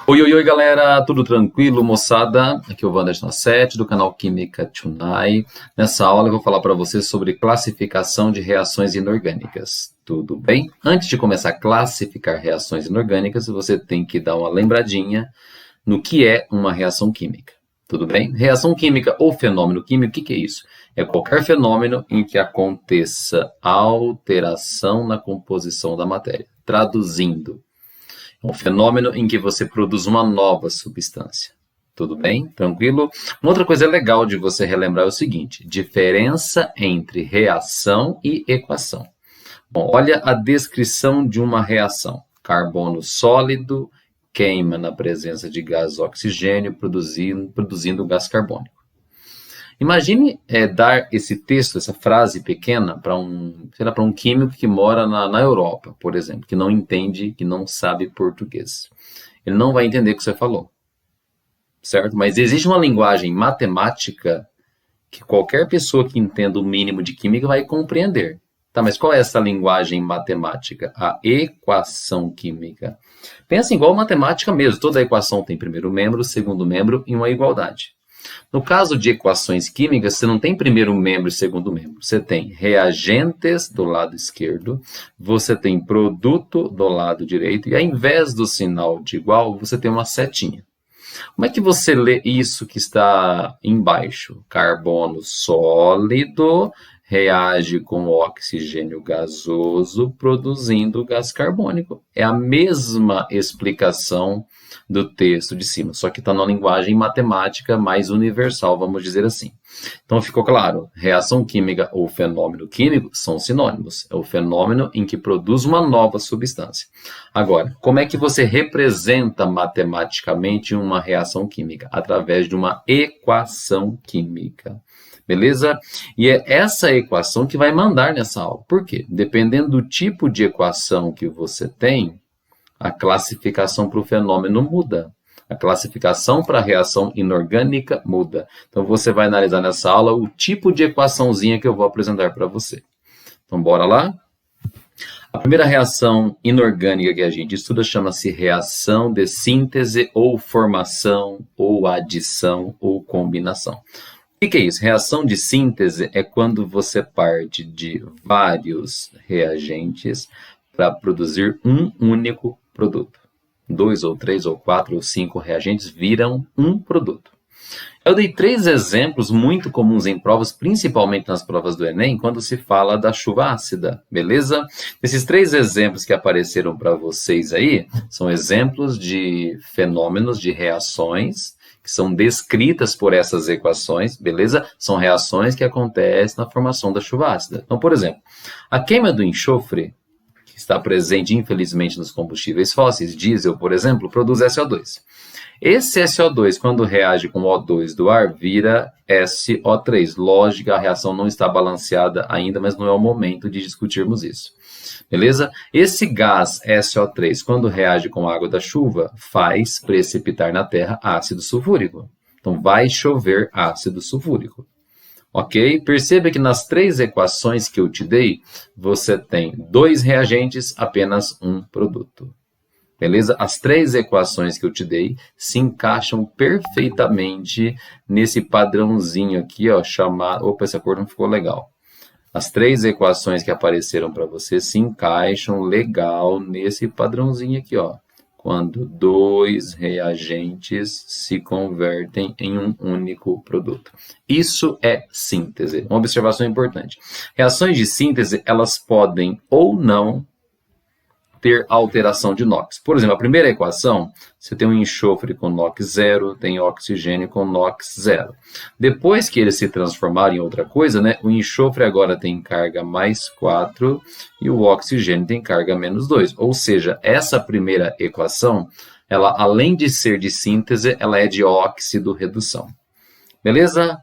Oi, oi, oi, galera, tudo tranquilo, moçada? Aqui é o Wanderson 7 do canal Química Tonight. Nessa aula eu vou falar para vocês sobre classificação de reações inorgânicas. Tudo bem? Antes de começar a classificar reações inorgânicas, você tem que dar uma lembradinha no que é uma reação química. Tudo bem? Reação química ou fenômeno químico, o que é isso? É qualquer fenômeno em que aconteça alteração na composição da matéria. Traduzindo, um fenômeno em que você produz uma nova substância. Tudo bem? Tranquilo? Uma outra coisa legal de você relembrar é o seguinte: diferença entre reação e equação. Bom, olha a descrição de uma reação. Carbono sólido queima na presença de gás oxigênio, produzindo gás carbônico. Imagine dar esse texto, essa frase pequena, para um químico que mora na Europa, por exemplo, que não entende, que não sabe português. Ele não vai entender o que você falou, certo? Mas existe uma linguagem matemática que qualquer pessoa que entenda o mínimo de química vai compreender. Tá, mas qual é essa linguagem matemática? A equação química. Pensa igual matemática mesmo, toda equação tem primeiro membro, segundo membro e uma igualdade. No caso de equações químicas, você não tem primeiro membro e segundo membro. Você tem reagentes do lado esquerdo, você tem produto do lado direito, e ao invés do sinal de igual, você tem uma setinha. Como é que você lê isso que está embaixo? Carbono sólido reage com oxigênio gasoso, produzindo gás carbônico. É a mesma explicação do texto de cima, só que está na linguagem matemática mais universal, vamos dizer assim. Então ficou claro, reação química ou fenômeno químico são sinônimos. É o fenômeno em que produz uma nova substância. Agora, como é que você representa matematicamente uma reação química? Através de uma equação química. Beleza? E é essa equação que vai mandar nessa aula. Por quê? Dependendo do tipo de equação que você tem, a classificação para o fenômeno muda. A classificação para a reação inorgânica muda. Então, você vai analisar nessa aula o tipo de equaçãozinha que eu vou apresentar para você. Então, bora lá? A primeira reação inorgânica que a gente estuda chama-se reação de síntese ou formação ou adição ou combinação. O que é isso? Reação de síntese é quando você parte de vários reagentes para produzir um único produto. 2 ou 3 ou 4 ou 5 reagentes viram um produto. Eu dei 3 exemplos muito comuns em provas, principalmente nas provas do Enem, quando se fala da chuva ácida, beleza? Esses 3 exemplos que apareceram para vocês aí são exemplos de fenômenos, de reações que são descritas por essas equações, beleza? São reações que acontecem na formação da chuva ácida. Então, por exemplo, a queima do enxofre, que está presente, infelizmente, nos combustíveis fósseis, diesel, por exemplo, produz SO2. Esse SO2, quando reage com O2 do ar, vira SO3. Lógico, a reação não está balanceada ainda, mas não é o momento de discutirmos isso. Beleza? Esse gás SO3, quando reage com a água da chuva, faz precipitar na Terra ácido sulfúrico. Então, vai chover ácido sulfúrico. Ok? Perceba que nas 3 equações que eu te dei, você tem 2 reagentes, apenas um produto. Beleza? As 3 equações que eu te dei se encaixam perfeitamente nesse padrãozinho aqui, ó, chamado... Opa, essa cor não ficou legal. As 3 equações que apareceram para você se encaixam legal nesse padrãozinho aqui, ó. Quando 2 reagentes se convertem em um único produto. Isso é síntese. Uma observação importante. Reações de síntese, elas podem ou não ter alteração de NOx. Por exemplo, a primeira equação, você tem um enxofre com NOx 0, tem oxigênio com NOx 0. Depois que eles se transformaram em outra coisa, né, o enxofre agora tem carga mais 4 e o oxigênio tem carga menos 2. Ou seja, essa primeira equação, ela, além de ser de síntese, ela é de óxido-redução. Beleza?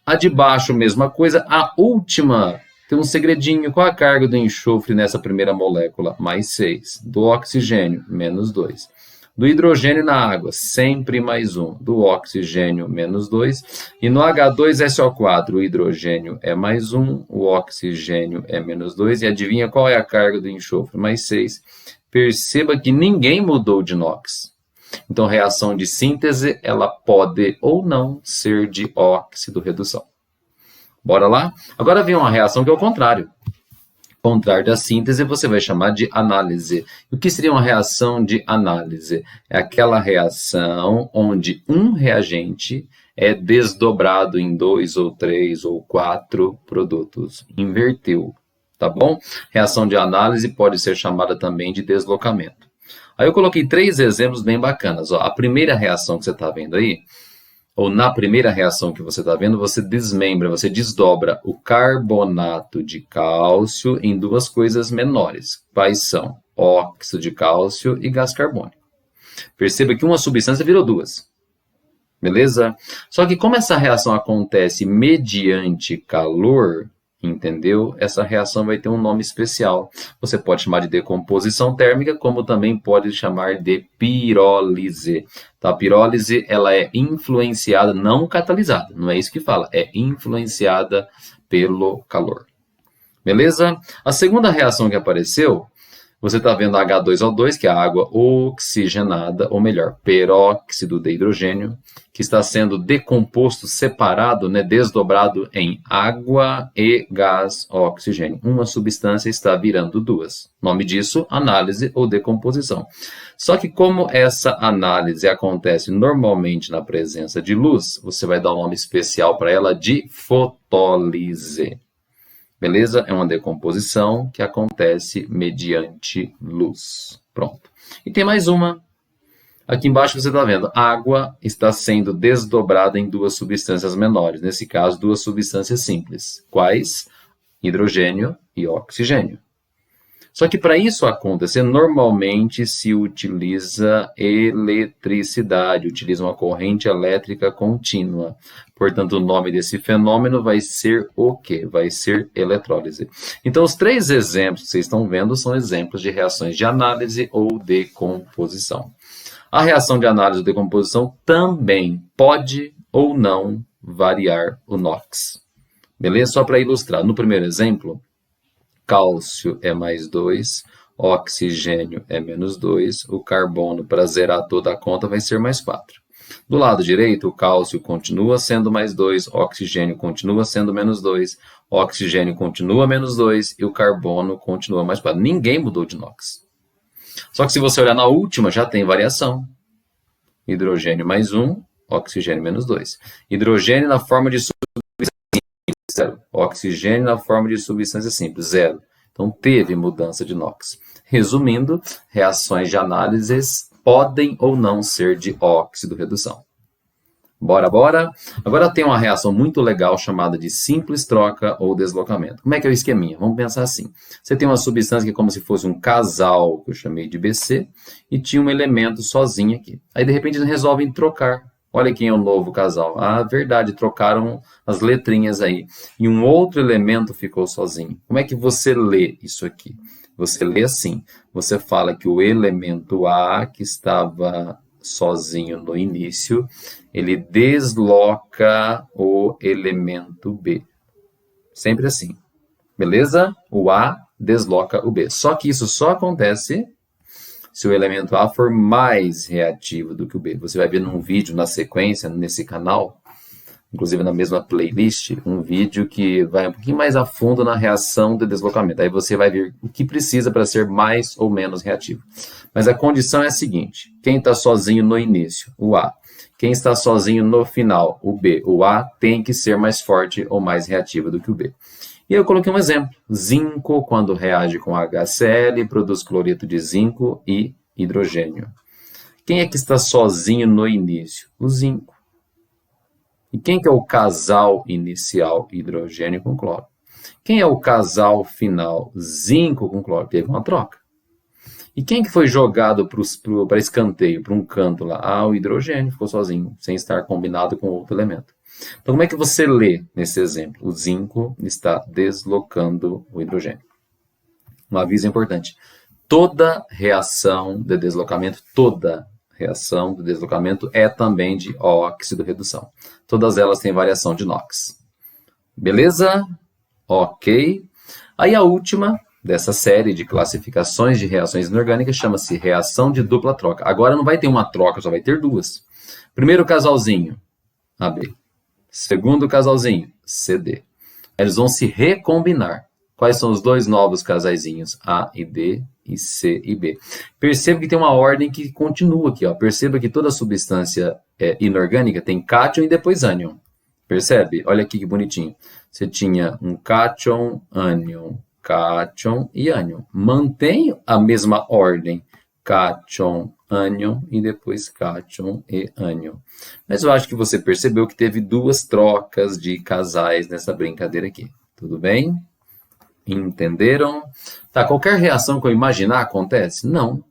A de baixo, mesma coisa. A última tem um segredinho. Qual a carga do enxofre nessa primeira molécula? Mais 6. Do oxigênio, menos 2. Do hidrogênio na água, sempre mais 1. Do oxigênio, menos 2. E no H2SO4, o hidrogênio é mais 1, o oxigênio é menos 2. E adivinha qual é a carga do enxofre? Mais 6. Perceba que ninguém mudou de NOx. Então, reação de síntese, ela pode ou não ser de óxido-redução. Bora lá? Agora vem uma reação que é o contrário. O contrário da síntese, você vai chamar de análise. O que seria uma reação de análise? É aquela reação onde um reagente é desdobrado em 2 ou 3 ou 4 produtos. Inverteu, tá bom? Reação de análise pode ser chamada também de deslocamento. Aí eu coloquei 3 exemplos bem bacanas. Ó, a primeira reação que você está vendo aí, ou na primeira reação que você está vendo, você desmembra, você desdobra o carbonato de cálcio em 2 coisas menores. Quais são? Óxido de cálcio e gás carbônico. Perceba que uma substância virou 2. Beleza? Só que como essa reação acontece mediante calor, entendeu? Essa reação vai ter um nome especial. Você pode chamar de decomposição térmica, como também pode chamar de pirólise. Tá? A pirólise, ela é influenciada, não catalisada, não é isso que fala, é influenciada pelo calor. Beleza? A segunda reação que apareceu, você está vendo H2O2, que é a água oxigenada, ou melhor, peróxido de hidrogênio, que está sendo decomposto, separado, né, desdobrado em água e gás oxigênio. Uma substância está virando 2. Nome disso, análise ou decomposição. Só que como essa análise acontece normalmente na presença de luz, você vai dar um nome especial para ela de fotólise. Beleza? É uma decomposição que acontece mediante luz. Pronto. E tem mais uma. Aqui embaixo você está vendo, água está sendo desdobrada em 2 substâncias menores. Nesse caso, 2 substâncias simples. Quais? Hidrogênio e oxigênio. Só que para isso acontecer, normalmente se utiliza eletricidade, utiliza uma corrente elétrica contínua. Portanto, o nome desse fenômeno vai ser o quê? Vai ser eletrólise. Então, os 3 exemplos que vocês estão vendo são exemplos de reações de análise ou decomposição. A reação de análise ou decomposição também pode ou não variar o NOx. Beleza? Só para ilustrar, no primeiro exemplo, cálcio é mais 2, oxigênio é menos 2, o carbono, para zerar toda a conta, vai ser mais 4. Do lado direito, o cálcio continua sendo mais 2, oxigênio continua sendo menos 2, oxigênio continua menos 2 e o carbono continua mais 4. Ninguém mudou de NOx. Só que se você olhar na última, já tem variação. Hidrogênio mais 1, oxigênio menos 2. Hidrogênio na forma de substância simples, 0. Oxigênio na forma de substância simples, 0. Então, teve mudança de NOx. Resumindo, reações de análises podem ou não ser de óxido-redução. Bora, bora? Agora tem uma reação muito legal chamada de simples troca ou deslocamento. Como é que é o esqueminha? Vamos pensar assim. Você tem uma substância que é como se fosse um casal, que eu chamei de BC, e tinha um elemento sozinho aqui. Aí, de repente, eles resolvem trocar. Olha quem é o novo casal. Ah, verdade, trocaram as letrinhas aí. E um outro elemento ficou sozinho. Como é que você lê isso aqui? Você lê assim. Você fala que o elemento A, que estava sozinho no início, ele desloca o elemento B. Sempre assim. Beleza? O A desloca o B. Só que isso só acontece se o elemento A for mais reativo do que o B. Você vai ver num vídeo na sequência, nesse canal, inclusive na mesma playlist, um vídeo que vai um pouquinho mais a fundo na reação de deslocamento. Aí você vai ver o que precisa para ser mais ou menos reativo. Mas a condição é a seguinte: quem está sozinho no início? O A. Quem está sozinho no final? O B. O A tem que ser mais forte ou mais reativo do que o B. E eu coloquei um exemplo. Zinco, quando reage com HCl, produz cloreto de zinco e hidrogênio. Quem é que está sozinho no início? O zinco. E quem que é o casal inicial? Hidrogênio com cloro. Quem é o casal final? Zinco com cloro. Teve uma troca. E quem que foi jogado para escanteio, para um canto lá? Ah, o hidrogênio ficou sozinho, sem estar combinado com outro elemento. Então, como é que você lê nesse exemplo? O zinco está deslocando o hidrogênio. Um aviso importante. Toda reação de deslocamento é também de óxido-redução. Todas elas têm variação de NOx. Beleza? Ok. Aí a última, dessa série de classificações de reações inorgânicas chama-se reação de dupla troca. Agora não vai ter uma troca, só vai ter duas. Primeiro casalzinho, AB. Segundo casalzinho, CD. Eles vão se recombinar. Quais são os dois novos casaizinhos? A e D e C e B. Perceba que tem uma ordem que continua aqui. Ó. Perceba que toda substância inorgânica tem cátion e depois ânion. Percebe? Olha aqui que bonitinho. Você tinha um cátion e ânion. Mantém a mesma ordem. Cátion, ânion e depois cátion e ânion. Mas eu acho que você percebeu que teve duas trocas de casais nessa brincadeira aqui. Tudo bem? Entenderam? Tá, qualquer reação que eu imaginar acontece? Não.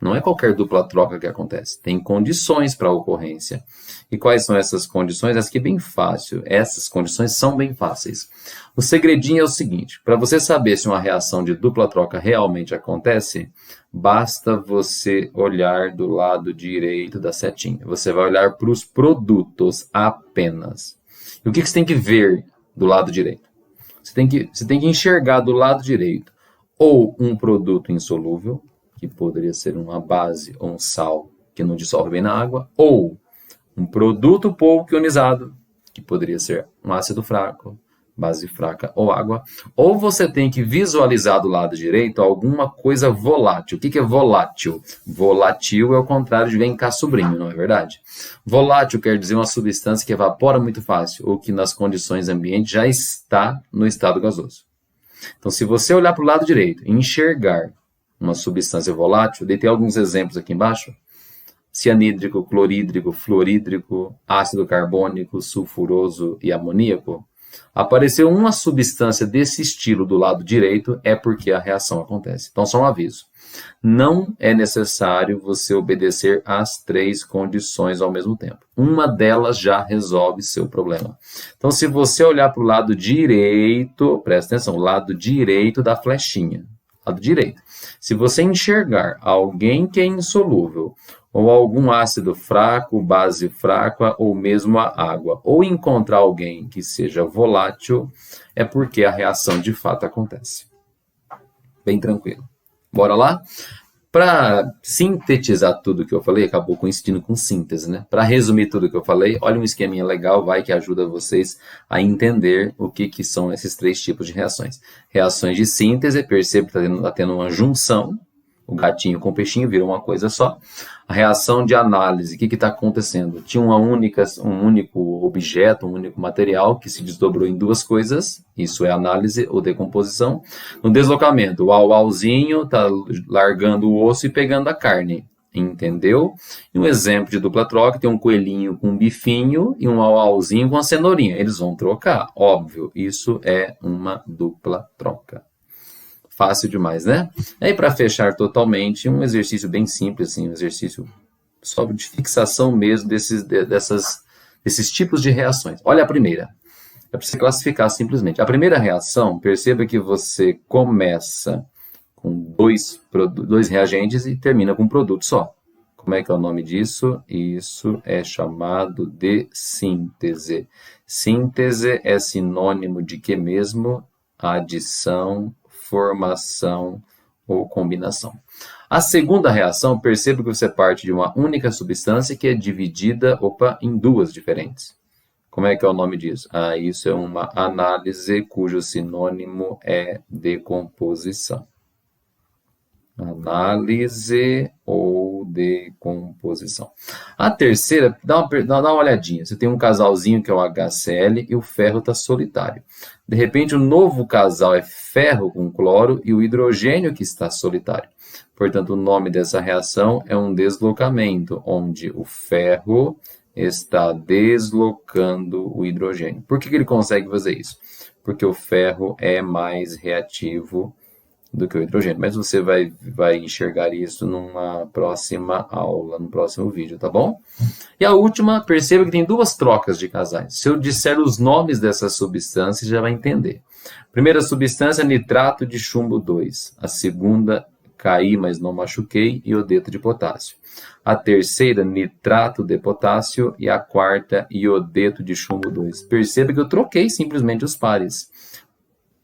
Não é qualquer dupla troca que acontece. Tem condições para a ocorrência. E quais são essas condições? Essa aqui é bem fácil. Essas condições são bem fáceis. O segredinho é o seguinte. Para você saber se uma reação de dupla troca realmente acontece, basta você olhar do lado direito da setinha. Você vai olhar para os produtos apenas. E o que você tem que ver do lado direito? Você tem que enxergar do lado direito ou um produto insolúvel, que poderia ser uma base ou um sal que não dissolve bem na água, ou um produto pouco ionizado, que poderia ser um ácido fraco, base fraca ou água, ou você tem que visualizar do lado direito alguma coisa volátil. O que é volátil? Volátil é o contrário de vem cá sobrinho, não é verdade? Volátil quer dizer uma substância que evapora muito fácil, ou que nas condições ambientes já está no estado gasoso. Então, se você olhar para o lado direito e enxergar uma substância volátil, dei alguns exemplos aqui embaixo, cianídrico, clorídrico, fluorídrico, ácido carbônico, sulfuroso e amoníaco, apareceu uma substância desse estilo do lado direito, é porque a reação acontece. Então, só um aviso. Não é necessário você obedecer às três condições ao mesmo tempo. Uma delas já resolve seu problema. Então, se você olhar para o lado direito, presta atenção, lado direito da flechinha, lado direito. Se você enxergar alguém que é insolúvel, ou algum ácido fraco, base fraca, ou mesmo a água, ou encontrar alguém que seja volátil, é porque a reação de fato acontece. Bem tranquilo. Bora lá? Para sintetizar tudo que eu falei, acabou coincidindo com síntese, né? Para resumir tudo que eu falei, olha um esqueminha legal, vai, que ajuda vocês a entender o que são esses três tipos de reações. Reações de síntese, perceba que está tendo uma junção, o gatinho com o peixinho viram uma coisa só. A reação de análise, o que está acontecendo? Tinha um único objeto, um único material que se desdobrou em duas coisas, isso é análise ou decomposição. No deslocamento, o auzinho está largando o osso e pegando a carne, entendeu? E um exemplo de dupla troca, tem um coelhinho com um bifinho e um auzinho com a cenourinha. Eles vão trocar, óbvio, isso é uma dupla troca. Fácil demais, né? E aí, para fechar totalmente, um exercício bem simples, assim, um exercício só de fixação mesmo desses tipos de reações. Olha a primeira. É para você classificar simplesmente. A primeira reação, perceba que você começa com dois reagentes e termina com um produto só. Como é que é o nome disso? Isso é chamado de síntese. Síntese é sinônimo de que mesmo? Adição, formação ou combinação. A segunda reação, perceba que você parte de uma única substância que é dividida em duas diferentes. Como é que é o nome disso? Isso é uma análise cujo sinônimo é decomposição. Análise ou decomposição. A terceira, dá uma olhadinha. Você tem um casalzinho que é o HCl e o ferro está solitário. De repente, o novo casal é ferro com cloro e o hidrogênio que está solitário. Portanto, o nome dessa reação é um deslocamento, onde o ferro está deslocando o hidrogênio. Por que ele consegue fazer isso? Porque o ferro é mais reativo do que o hidrogênio. Mas você vai enxergar isso numa próxima aula, no próximo vídeo, tá bom? E a última, perceba que tem duas trocas de casais. Se eu disser os nomes dessas substâncias, já vai entender. Primeira substância, nitrato de chumbo 2. A segunda, caí, mas não machuquei, iodeto de potássio. A terceira, nitrato de potássio. E a quarta, iodeto de chumbo 2. Perceba que eu troquei simplesmente os pares.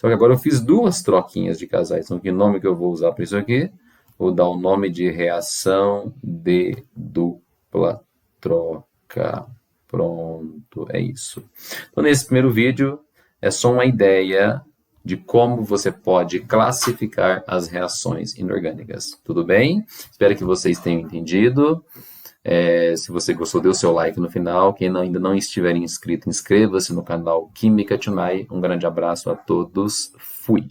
Só que agora eu fiz duas troquinhas de casais. Então, que nome que eu vou usar para isso aqui? Vou dar o nome de reação de dupla troca. Pronto, é isso. Então, nesse primeiro vídeo, é só uma ideia de como você pode classificar as reações inorgânicas. Tudo bem? Espero que vocês tenham entendido. Se você gostou, dê o seu like no final. Quem ainda não estiver inscrito, inscreva-se no canal Química Tonight. Um grande abraço a todos. Fui!